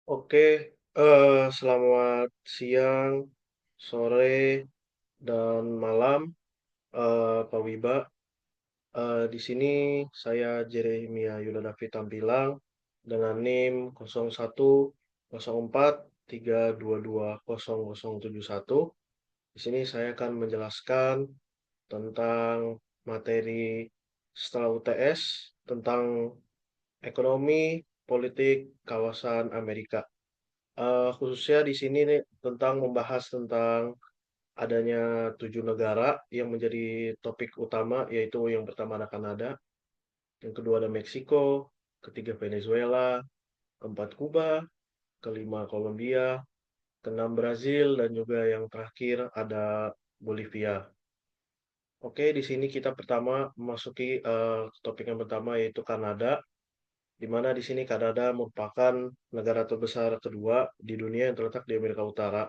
Oke, selamat siang, sore, dan malam, Pak Wiba. Di sini saya Jeremia Yuda David Tampilang dengan NIM 010432200071. Di sini saya akan menjelaskan tentang materi setelah UTS tentang ekonomi politik kawasan Amerika. Khususnya di sini nih tentang membahas tentang adanya 7 negara yang menjadi topik utama, yaitu yang pertama ada Kanada, yang kedua ada Meksiko, ketiga Venezuela, keempat Kuba, kelima Kolombia, keenam Brazil, dan juga yang terakhir ada Bolivia. Oke, di sini kita pertama memasuki topik yang pertama yaitu Kanada, di mana di sini Kanada merupakan negara terbesar kedua di dunia yang terletak di Amerika Utara,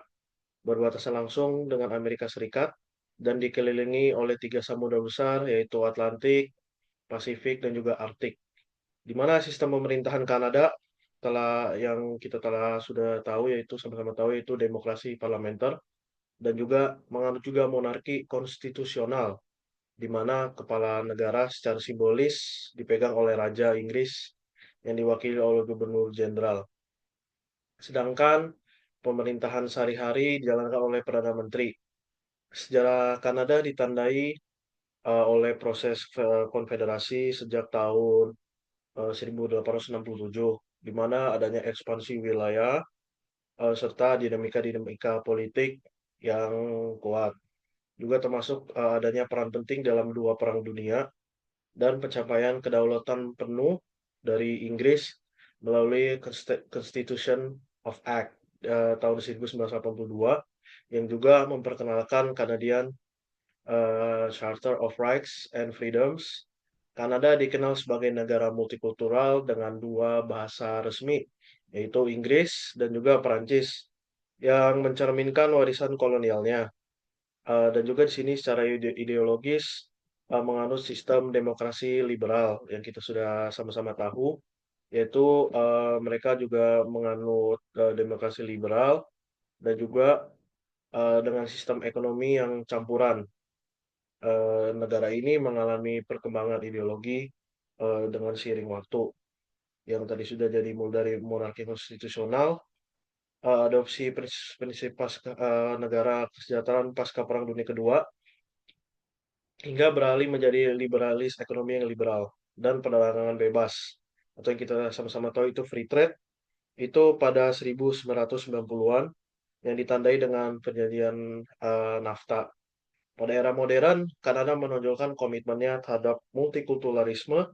berbatasan langsung dengan Amerika Serikat dan dikelilingi oleh tiga samudra besar yaitu Atlantik, Pasifik, dan juga Arktik. Di mana sistem pemerintahan Kanada telah yang kita telah sudah tahu yaitu sama-sama tahu yaitu demokrasi parlementer dan juga menganut juga monarki konstitusional di mana kepala negara secara simbolis dipegang oleh Raja Inggris yang diwakili oleh Gubernur Jenderal. Sedangkan pemerintahan sehari-hari dijalankan oleh Perdana Menteri. Sejarah Kanada ditandai oleh proses konfederasi sejak tahun 1867, di mana adanya ekspansi wilayah serta dinamika-dinamika politik yang kuat. Juga termasuk adanya peran penting dalam dua perang dunia dan pencapaian kedaulatan penuh dari Inggris melalui Constitution of Act tahun 1982 yang juga memperkenalkan Canadian Charter of Rights and Freedoms. Kanada dikenal sebagai negara multikultural dengan dua bahasa resmi, yaitu Inggris dan juga Perancis, yang mencerminkan warisan kolonialnya. Dan juga di sini secara ideologis menganut sistem demokrasi liberal yang kita sudah sama-sama tahu, yaitu mereka juga menganut demokrasi liberal dan juga dengan sistem ekonomi yang campuran. Negara ini mengalami perkembangan ideologi dengan seiring waktu yang tadi sudah jadi mulai dari monarki konstitusional, adopsi prinsip negara kesejahteraan pasca Perang Dunia Kedua, hingga beralih menjadi liberalis ekonomi yang liberal dan perdagangan bebas atau yang kita sama-sama tahu itu free trade itu pada 1990-an yang ditandai dengan perjanjian NAFTA. Pada era modern, Kanada menonjolkan komitmennya terhadap multikulturalisme,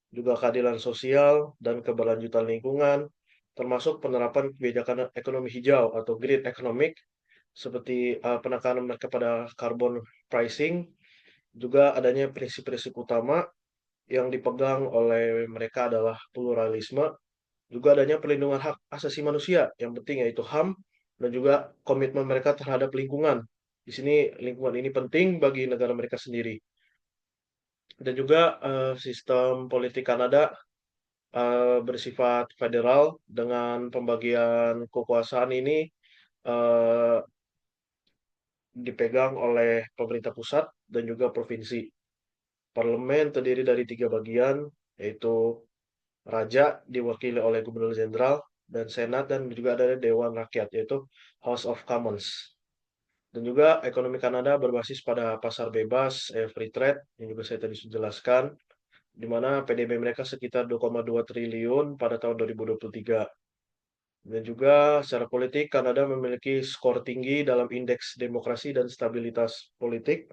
juga keadilan sosial dan keberlanjutan lingkungan, termasuk penerapan kebijakan ekonomi hijau atau green economic, seperti penekanan mereka pada carbon pricing, juga adanya prinsip-prinsip utama yang dipegang oleh mereka adalah pluralisme, juga adanya perlindungan hak asasi manusia, yang penting yaitu HAM, dan juga komitmen mereka terhadap lingkungan. Di sini lingkungan ini penting bagi negara mereka sendiri. Dan juga sistem politik Kanada bersifat federal dengan pembagian kekuasaan ini eh, dipegang oleh pemerintah pusat dan juga provinsi. Parlemen terdiri dari tiga bagian, yaitu Raja diwakili oleh Gubernur Jenderal, dan Senat, dan juga ada Dewan Rakyat, yaitu House of Commons. Dan juga ekonomi Kanada berbasis pada pasar bebas, free trade, yang juga saya tadi sudah jelaskan, di mana PDB mereka sekitar 2,2 triliun pada tahun 2023. Dan juga secara politik, Kanada memiliki skor tinggi dalam indeks demokrasi dan stabilitas politik,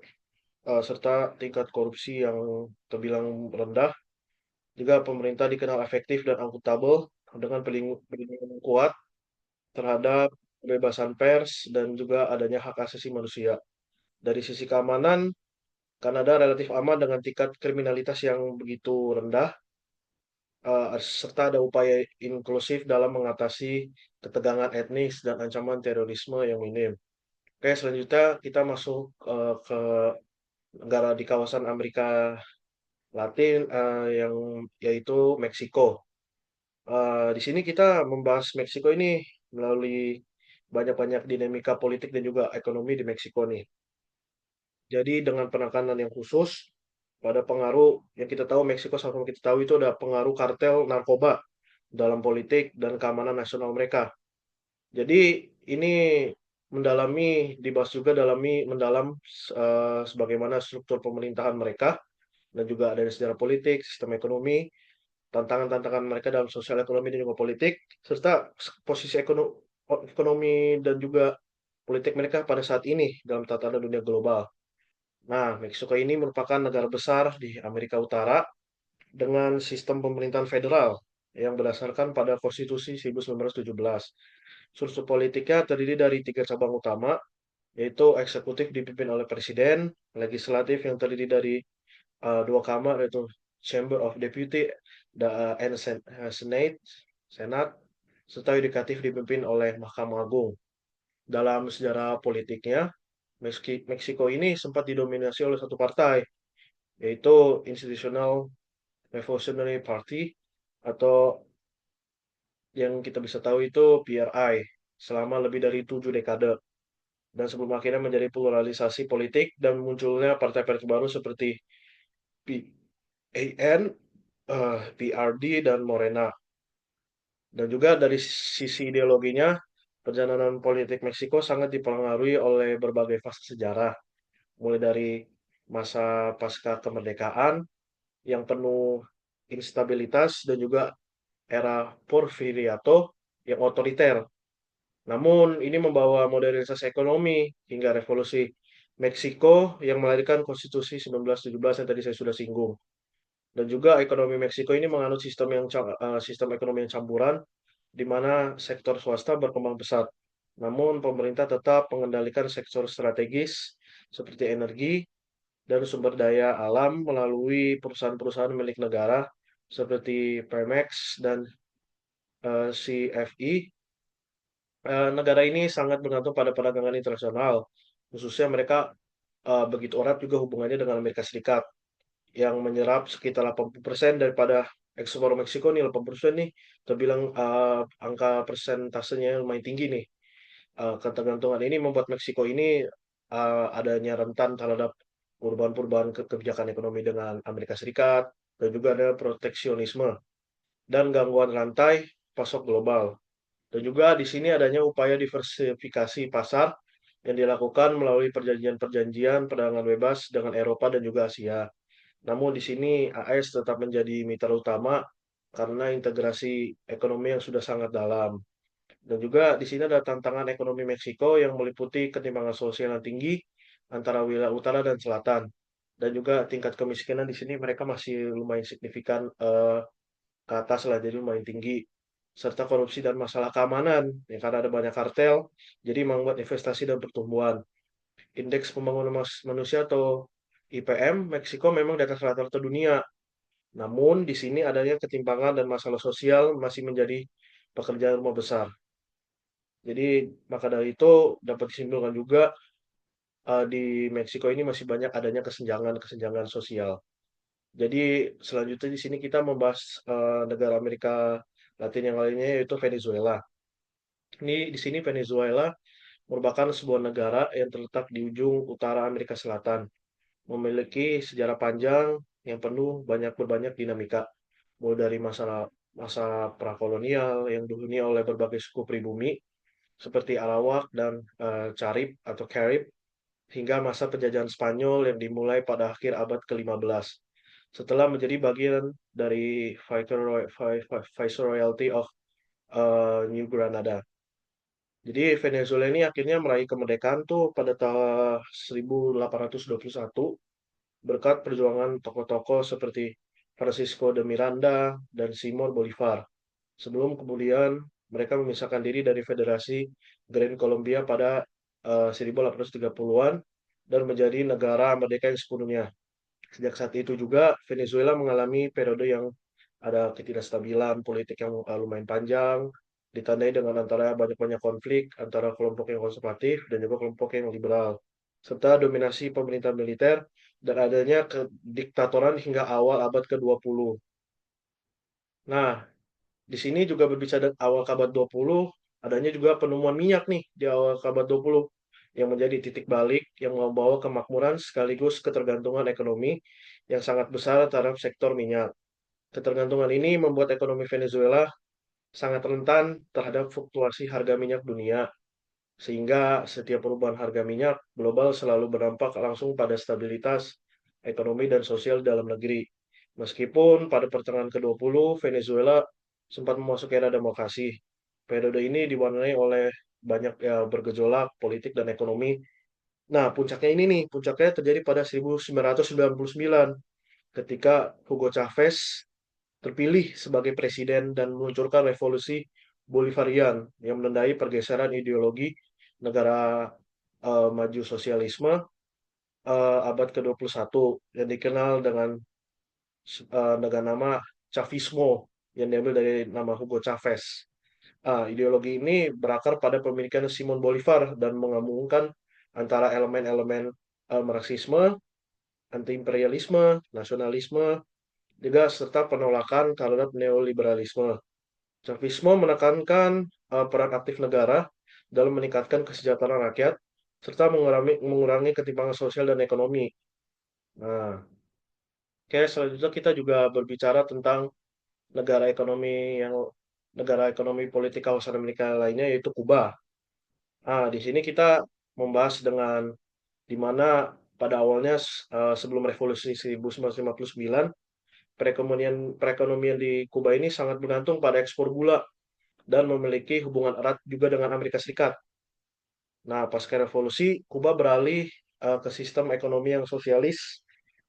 serta tingkat korupsi yang terbilang rendah. Juga pemerintah dikenal efektif dan akuntabel dengan perlindungan kuat terhadap kebebasan pers dan juga adanya hak asasi manusia. Dari sisi keamanan, Kanada relatif aman dengan tingkat kriminalitas yang begitu rendah, serta ada upaya inklusif dalam mengatasi ketegangan etnis dan ancaman terorisme yang minim. Oke, selanjutnya kita masuk ke negara di kawasan Amerika Latin yang yaitu Meksiko. Di sini kita membahas Meksiko ini melalui banyak-banyak dinamika politik dan juga ekonomi di Meksiko nih. Jadi dengan penekanan yang khusus pada pengaruh yang kita tahu Meksiko sama kita tahu itu ada pengaruh kartel narkoba dalam politik dan keamanan nasional mereka. Jadi ini dibahas juga mendalam sebagaimana struktur pemerintahan mereka dan juga dari sejarah politik, sistem ekonomi, tantangan-tantangan mereka dalam sosial ekonomi dan juga politik, serta posisi ekonomi dan juga politik mereka pada saat ini dalam tatanan dunia global. Nah, Meksiko ini merupakan negara besar di Amerika Utara dengan sistem pemerintahan federal yang berdasarkan pada Konstitusi 1917. Struktur politiknya terdiri dari tiga cabang utama, yaitu eksekutif dipimpin oleh presiden, legislatif yang terdiri dari dua kamar, yaitu Chamber of Deputy and Senate, Senat, serta yudikatif dipimpin oleh Mahkamah Agung. Dalam sejarah politiknya, Meksiko ini sempat didominasi oleh satu partai, yaitu Institutional Revolutionary Party atau yang kita bisa tahu itu PRI selama lebih dari 7 dekade dan sebelum akhirnya menjadi pluralisasi politik dan munculnya partai-partai baru seperti PAN, PRD, dan Morena. Dan juga dari sisi ideologinya, perjalanan politik Meksiko sangat dipengaruhi oleh berbagai fase sejarah, mulai dari masa pasca kemerdekaan yang penuh instabilitas dan juga era Porfiriato yang otoriter. Namun, ini membawa modernisasi ekonomi hingga revolusi Meksiko yang melahirkan Konstitusi 1917 yang tadi saya sudah singgung. Dan juga ekonomi Meksiko ini menganut sistem ekonomi yang campuran, di mana sektor swasta berkembang pesat. Namun, pemerintah tetap mengendalikan sektor strategis seperti energi dan sumber daya alam melalui perusahaan-perusahaan milik negara seperti Pemex dan CFE. Negara ini sangat bergantung pada perdagangan internasional, khususnya mereka begitu erat juga hubungannya dengan Amerika Serikat yang menyerap sekitar 80% daripada ekspor Meksiko nih. 80% nih terbilang angka persentasenya lumayan tinggi nih. Ketergantungan ini membuat Meksiko ini adanya rentan terhadap perubahan-perubahan kebijakan ekonomi dengan Amerika Serikat dan juga ada proteksionisme dan gangguan rantai pasok global. Dan juga di sini adanya upaya diversifikasi pasar yang dilakukan melalui perjanjian-perjanjian perdagangan bebas dengan Eropa dan juga Asia. Namun di sini AS tetap menjadi mitra utama karena integrasi ekonomi yang sudah sangat dalam. Dan juga di sini ada tantangan ekonomi Meksiko yang meliputi ketimpangan sosial yang tinggi antara wilayah utara dan selatan. Dan juga tingkat kemiskinan di sini mereka masih lumayan signifikan ke atas lah, jadi lumayan tinggi. Serta korupsi dan masalah keamanan, ya, karena ada banyak kartel, jadi membuat investasi dan pertumbuhan. Indeks pembangunan manusia atau IPM Meksiko memang di atas rata-rata dunia. Namun di sini adanya ketimpangan dan masalah sosial masih menjadi pekerjaan rumah besar. Jadi maka dari itu dapat disimpulkan juga di Meksiko ini masih banyak adanya kesenjangan-kesenjangan sosial. Jadi selanjutnya di sini kita membahas negara Amerika Latin yang lainnya yaitu Venezuela. Ini di sini Venezuela merupakan sebuah negara yang terletak di ujung utara Amerika Selatan, memiliki sejarah panjang yang penuh berbanyak dinamika, mulai dari masa prakolonial yang dihuni oleh berbagai suku pribumi seperti Arawak dan Carib atau Carib hingga masa penjajahan Spanyol yang dimulai pada akhir abad ke-15. Setelah menjadi bagian dari Viceroyalty of New Granada. Jadi Venezuela ini akhirnya meraih kemerdekaan tuh pada tahun 1821 berkat perjuangan tokoh-tokoh seperti Francisco de Miranda dan Simón Bolívar. Sebelum kemudian mereka memisahkan diri dari Federasi Gran Colombia pada 1830-an dan menjadi negara merdeka yang sepenuhnya. Sejak saat itu juga Venezuela mengalami periode yang ada ketidakstabilan politik yang lumayan panjang, ditandai dengan antara banyak-banyak konflik antara kelompok yang konservatif dan juga kelompok yang liberal, serta dominasi pemerintah militer dan adanya kediktatoran hingga awal abad ke-20. Nah, Di sini juga berbicara awal abad 20, adanya juga penemuan minyak nih di awal abad 20 yang menjadi titik balik yang membawa kemakmuran sekaligus ketergantungan ekonomi yang sangat besar terhadap sektor minyak. Ketergantungan ini membuat ekonomi Venezuela sangat rentan terhadap fluktuasi harga minyak dunia, sehingga setiap perubahan harga minyak global selalu berdampak langsung pada stabilitas ekonomi dan sosial dalam negeri. Meskipun pada pertengahan ke-20, Venezuela sempat memasuki era demokrasi. Periode ini diwarnai oleh banyak bergejolak politik dan ekonomi. Nah, puncaknya ini nih, puncaknya terjadi pada 1999 ketika Hugo Chavez terpilih sebagai presiden dan meluncurkan revolusi Bolivarian yang menandai pergeseran ideologi negara maju sosialisme abad ke-21 yang dikenal dengan nama Chavismo yang diambil dari nama Hugo Chavez. Ideologi ini berakar pada pemilikan Simon Bolivar dan menggabungkan antara elemen-elemen Marxisme, anti-imperialisme, nasionalisme, juga serta penolakan terhadap neoliberalisme. Chavismo menekankan peran aktif negara dalam meningkatkan kesejahteraan rakyat serta mengurangi ketimpangan sosial dan ekonomi. Nah, oke, selanjutnya kita juga berbicara tentang negara ekonomi yang negara ekonomi politik kawasan Amerika lainnya yaitu Kuba. Di sini kita membahas dengan di mana pada awalnya sebelum revolusi 1959 perekonomian di Kuba ini sangat bergantung pada ekspor gula dan memiliki hubungan erat juga dengan Amerika Serikat. Nah, pasca revolusi, Kuba beralih ke sistem ekonomi yang sosialis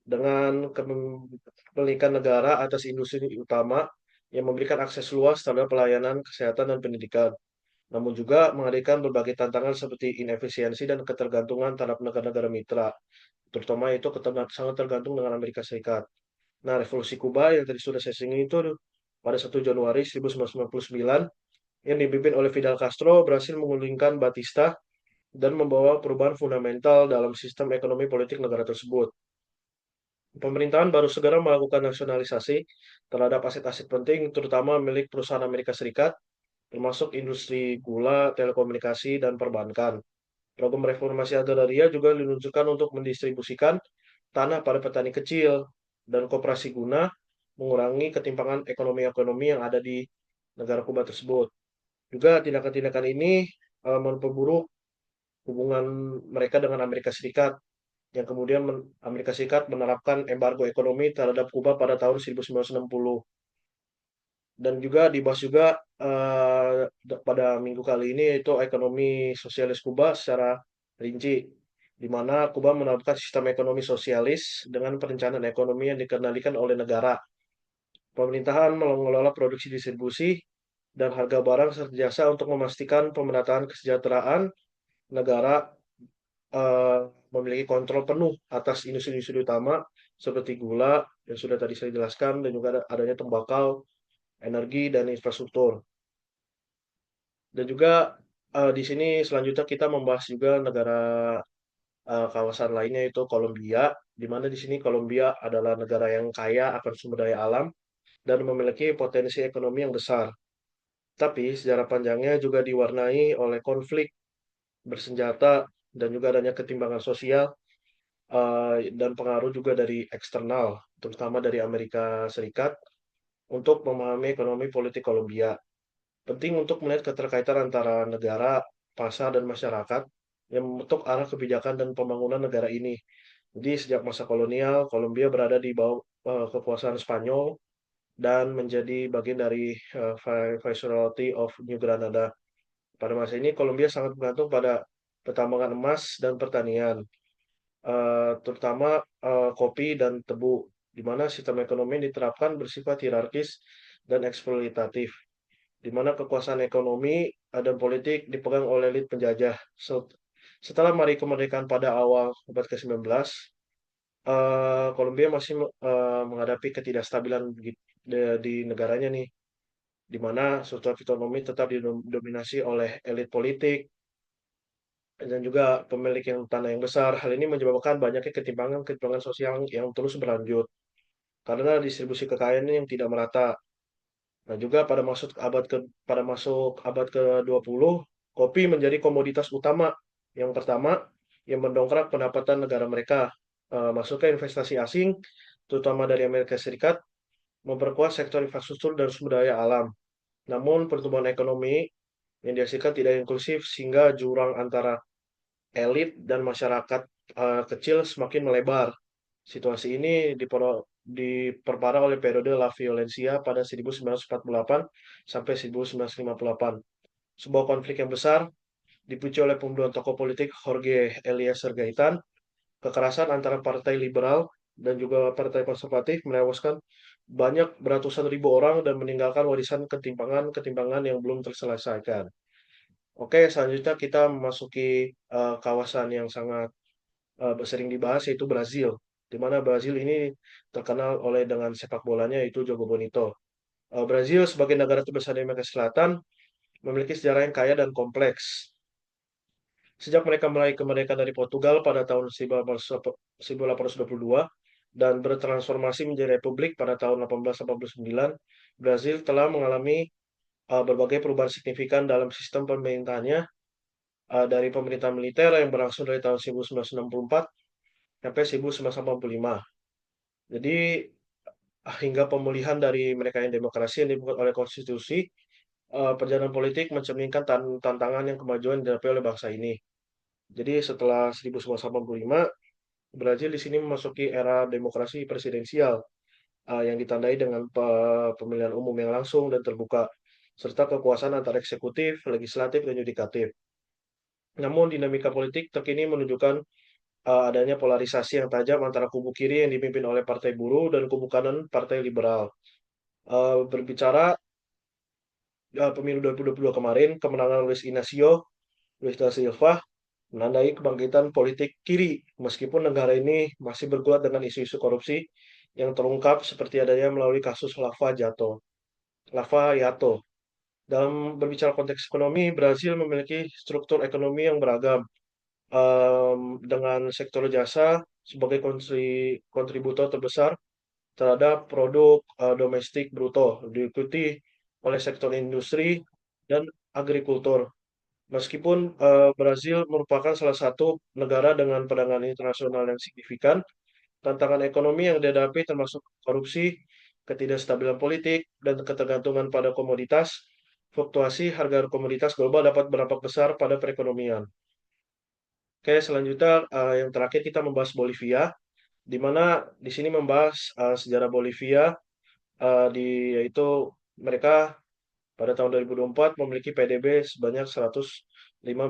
dengan kepemilikan negara atas industri utama yang memberikan akses luas terhadap pelayanan kesehatan dan pendidikan. Namun juga menghadirkan berbagai tantangan seperti inefisiensi dan ketergantungan terhadap negara-negara mitra, terutama itu sangat tergantung dengan Amerika Serikat. Nah, revolusi Kuba yang tadi sudah saya singgung itu pada 1 Januari 1999 yang dipimpin oleh Fidel Castro berhasil menggulingkan Batista dan membawa perubahan fundamental dalam sistem ekonomi politik negara tersebut. Pemerintahan baru segera melakukan nasionalisasi terhadap aset-aset penting, terutama milik perusahaan Amerika Serikat, termasuk industri gula, telekomunikasi, dan perbankan. Program reformasi agraria juga diluncurkan untuk mendistribusikan tanah pada petani kecil dan koperasi guna mengurangi ketimpangan ekonomi-ekonomi yang ada di negara Kuba tersebut. Juga tindakan-tindakan ini memperburuk hubungan mereka dengan Amerika Serikat yang kemudian Amerika Serikat menerapkan embargo ekonomi terhadap Kuba pada tahun 1960. Dan juga dibahas juga pada minggu kali ini yaitu ekonomi sosialis Kuba secara rinci, di mana Kuba menerapkan sistem ekonomi sosialis dengan perencanaan ekonomi yang dikendalikan oleh negara. Pemerintahan mengelola produksi distribusi dan harga barang serta jasa untuk memastikan pemerataan kesejahteraan negara eh, memiliki kontrol penuh atas industri-industri utama seperti gula yang sudah tadi saya jelaskan dan juga adanya tembakau, energi dan infrastruktur. Dan juga di sini selanjutnya kita membahas juga negara kawasan lainnya yaitu Kolombia, di mana di sini Kolombia adalah negara yang kaya akan sumber daya alam dan memiliki potensi ekonomi yang besar. Tapi sejarah panjangnya juga diwarnai oleh konflik bersenjata dan juga adanya ketimbangan sosial dan pengaruh juga dari eksternal, terutama dari Amerika Serikat, untuk memahami ekonomi politik Kolombia. Penting untuk melihat keterkaitan antara negara, pasar, dan masyarakat yang membentuk arah kebijakan dan pembangunan negara ini. Jadi sejak masa kolonial, Kolombia berada di bawah kekuasaan Spanyol dan menjadi bagian dari Viceroyalty of New Granada. Pada masa ini, Kolombia sangat bergantung pada pertambangan emas dan pertanian, terutama kopi dan tebu, di mana sistem ekonomi yang diterapkan bersifat hierarkis dan eksploitatif, di mana kekuasaan ekonomi dan politik dipegang oleh elit penjajah. Setelah meraih kemerdekaan pada awal abad ke-19, Kolombia masih menghadapi ketidakstabilan di negaranya nih, di mana struktur ekonomi tetap didominasi oleh elit politik dan juga pemilik yang tanah yang besar. Hal ini menyebabkan banyaknya ketimpangan sosial yang terus berlanjut karena distribusi kekayaan yang tidak merata. Nah, juga pada masuk abad ke-20, kopi menjadi komoditas utama yang pertama yang mendongkrak pendapatan negara mereka. Masuknya investasi asing, terutama dari Amerika Serikat, memperkuat sektor infrastruktur dan sumber daya alam. Namun, pertumbuhan ekonomi yang dihasilkan tidak inklusif sehingga jurang antara elit dan masyarakat kecil semakin melebar. Situasi ini diperparah oleh periode La Violencia pada 1948 sampai 1958. Sebuah konflik yang besar dipicu oleh pembunuhan tokoh politik Jorge Eliezer Gaitan. Kekerasan antara partai liberal dan juga partai konservatif menewaskan banyak beratusan ribu orang dan meninggalkan warisan ketimpangan yang belum terselesaikan. Oke, selanjutnya kita memasuki kawasan yang sangat sering dibahas, yaitu Brazil, di mana Brazil ini terkenal dengan sepak bolanya, yaitu Jogo Bonito. Brazil sebagai negara terbesar di Amerika Selatan memiliki sejarah yang kaya dan kompleks. Sejak mereka meraih kemerdekaan dari Portugal pada tahun 1822 dan bertransformasi menjadi republik pada tahun 1889, Brazil telah mengalami berbagai perubahan signifikan dalam sistem pemerintahannya, dari pemerintahan militer yang berlangsung dari tahun 1964 sampai 1985. Jadi hingga pemulihan dari mereka yang demokrasi yang dibuat oleh konstitusi, perjalanan politik mencerminkan tantangan yang kemajuan dihadapi oleh bangsa ini. Jadi setelah 1985, Brazil di sini memasuki era demokrasi presidensial, yang ditandai dengan pemilihan umum yang langsung dan terbuka, serta kekuasaan antara eksekutif, legislatif, dan yudikatif. Namun dinamika politik terkini menunjukkan adanya polarisasi yang tajam antara kubu kiri yang dipimpin oleh Partai Buruh dan kubu kanan Partai Liberal. Berbicara pemilu 2022 kemarin, kemenangan Luiz Inacio Lula da Silva menandai kebangkitan politik kiri, meskipun negara ini masih berkuat dengan isu-isu korupsi yang terungkap seperti adanya melalui kasus Lava Yato. Dalam berbicara konteks ekonomi, Brazil memiliki struktur ekonomi yang beragam, dengan sektor jasa sebagai kontributor terbesar terhadap produk domestik bruto, diikuti oleh sektor industri dan agrikultur. Meskipun Brazil merupakan salah satu negara dengan perdagangan internasional yang signifikan, tantangan ekonomi yang dihadapi termasuk korupsi, ketidakstabilan politik, dan ketergantungan pada komoditas. Fluktuasi harga komoditas global dapat berdampak besar pada perekonomian. Oke, selanjutnya yang terakhir kita membahas Bolivia, di mana di sini membahas sejarah Bolivia, yaitu mereka pada tahun 2024 memiliki PDB sebanyak 105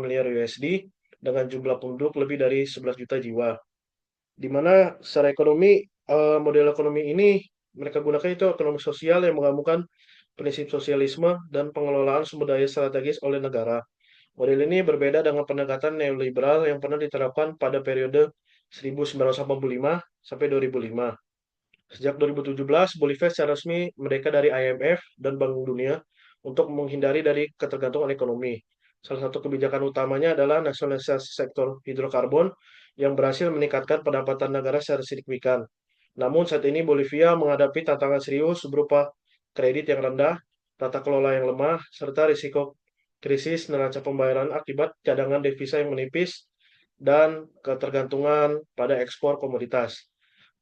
miliar USD dengan jumlah penduduk lebih dari 11 juta jiwa. Di mana secara ekonomi, model ekonomi ini mereka gunakan itu ekonomi sosial yang menggabungkan prinsip sosialisme dan pengelolaan sumber daya strategis oleh negara. Model ini berbeda dengan pendekatan neoliberal yang pernah diterapkan pada periode 1985 sampai 2005. Sejak 2017, Bolivia secara resmi merdeka dari IMF dan Bank Dunia untuk menghindari dari ketergantungan ekonomi. Salah satu kebijakan utamanya adalah nasionalisasi sektor hidrokarbon yang berhasil meningkatkan pendapatan negara secara signifikan. Namun saat ini Bolivia menghadapi tantangan serius berupa kredit yang rendah, tata kelola yang lemah, serta risiko krisis neraca pembayaran akibat cadangan devisa yang menipis dan ketergantungan pada ekspor komoditas.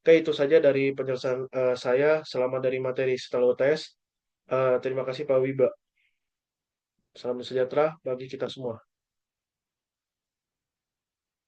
Oke, itu saja dari penjelasan saya selama dari materi setelah UTS. Terima kasih Pak Wiba. Salam sejahtera bagi kita semua.